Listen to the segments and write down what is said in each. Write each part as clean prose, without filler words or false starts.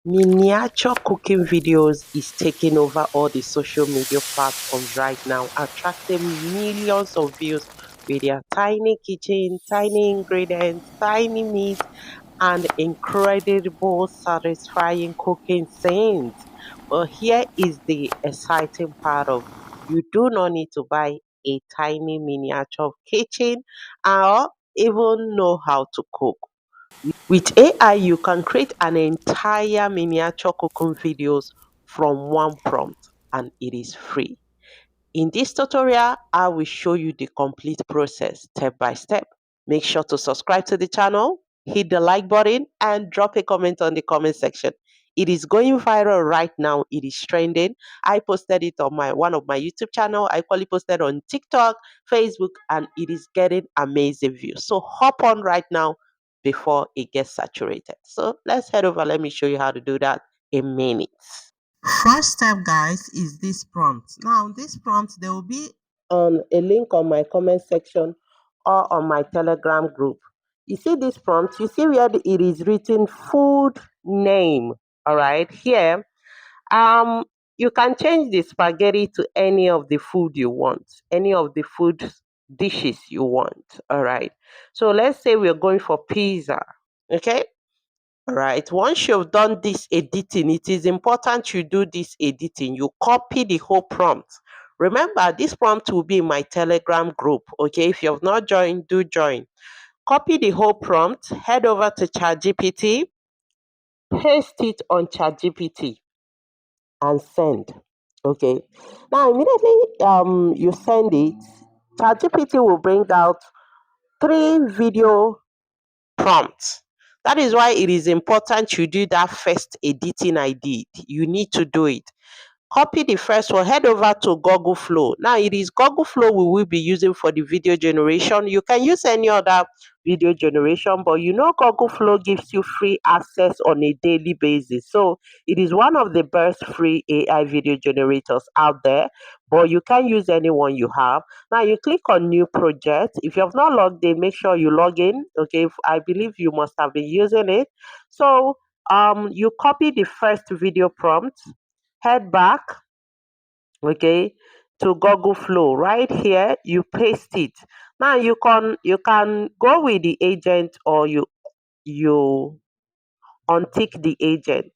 Miniature cooking videos is taking over all the social media platforms right now, attracting millions of views with their tiny kitchen, tiny ingredients, tiny meat, and incredible satisfying cooking scenes. But here is the exciting part of you do not need to buy a tiny miniature kitchen or even know how to cook. With AI, you can create an entire miniature cooking videos from one prompt and it is free. In this tutorial, I will show you the complete process step by step. Make sure to subscribe to the channel, hit the like button, and drop a comment on the comment section. It is going viral right now. It is trending. I posted it on my one of my YouTube channel. I probably posted on TikTok, Facebook, and it is getting amazing views. So hop on right now before it gets saturated. So let's head over. Let me show you how to do that in minutes. First step, guys, is this prompt. Now, this prompt, there will be on a link on my comment section or on my Telegram group. You see this prompt, you see where it is written food name. All right, here, um, you can change the spaghetti to any of the food you want, any of the food dishes you want. All right, so let's say we're going for pizza. Okay, right. Once you've done this editing, it is important you do this editing. You copy the whole prompt. Remember, this prompt will be in my Telegram group. Okay, if you have not joined, do join. Copy the whole prompt, head over to ChatGPT, paste it on ChatGPT, and send. Okay. Now, immediately you send it, ChatGPT will bring out three video prompt. That is why it is important you do that first editing I did. You need to do it. Copy the first one, head over to Google Flow. Now it is Google Flow we will be using for the video generation. You can use any other video generation, but you know Google Flow gives you free access on a daily basis. So it is one of the best free AI video generators out there, but you can use anyone you have. Now you click on new project. If you have not logged in, make sure you log in. Okay, I believe you must have been using it. So you copy the first video prompt, head back, okay, to Google Flow. Right here, you paste it. Now you can go with the agent or you untick the agent.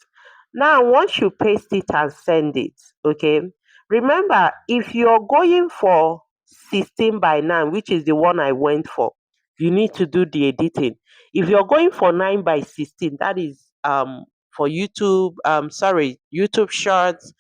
Now once you paste it and send it, okay, remember if you're going for 16 by 9, which is the one I went for, you need to do the editing. If you're going for 9 by 16, that is for YouTube, sorry, YouTube Shorts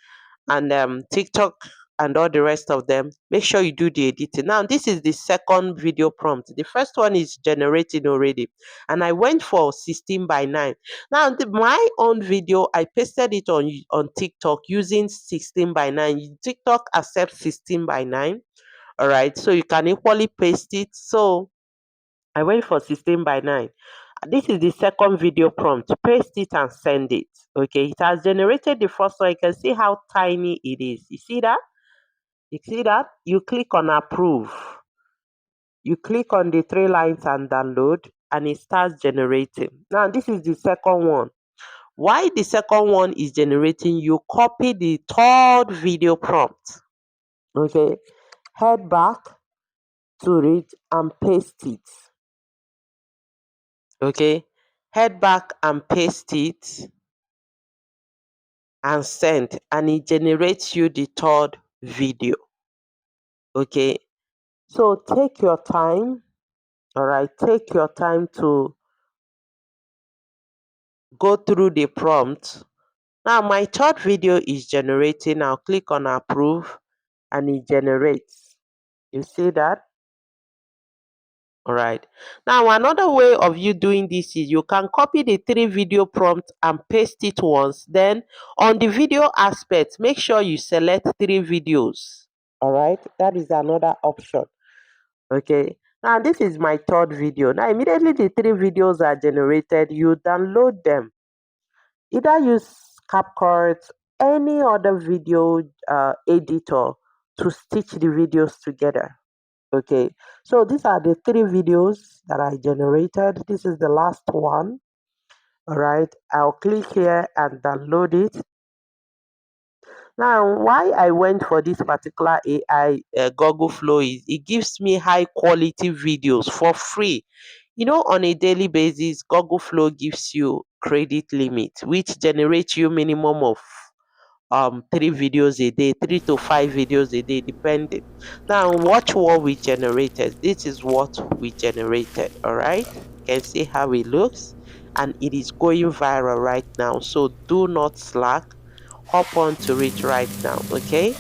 and TikTok and all the rest of them, make sure you do the editing. Now, this is the second video prompt. The first one is generating already, and I went for 16 by 9. Now, my own video, I pasted it on TikTok using 16 by 9. TikTok accepts 16 by 9. All right, so you can equally paste it. So I went for 16 by 9. This is the second video prompt. Paste it and send it. Okay, it has generated the first one. You can see how tiny it is. You see that? You see that? You click on approve. You click on the three lines and download, and it starts generating. Now, this is the second one. Why the second one is generating, you copy the third video prompt. Okay, head back to it and paste it. Okay, head back and paste it and send, and it generates you the third video. Okay, so take your time. All right, take your time to go through the prompt. Now my third video is generating. I'll click on approve and it generates. You see that? All right. Now another way of you doing this is you can copy the three video prompt and paste it once. Then on the video aspect, make sure you select three videos. All right. That is another option. Okay. Now this is my third video. Now immediately the three videos are generated. You download them. Either use CapCut, any other video editor to stitch the videos together. Okay, so these are the three videos that I generated. This is the last one. All right, I'll click here and download it. Now, why I went for this particular AI Google Flow is it gives me high quality videos for free. You know, on a daily basis, Google Flow gives you credit limit, which generates you minimum of 3 videos a day, 3 to 5 videos a day, depending. Now, watch what we generated. This is what we generated. All right, you can see how it looks, and it is going viral right now. So do not slack. Hop on to it right now. Okay.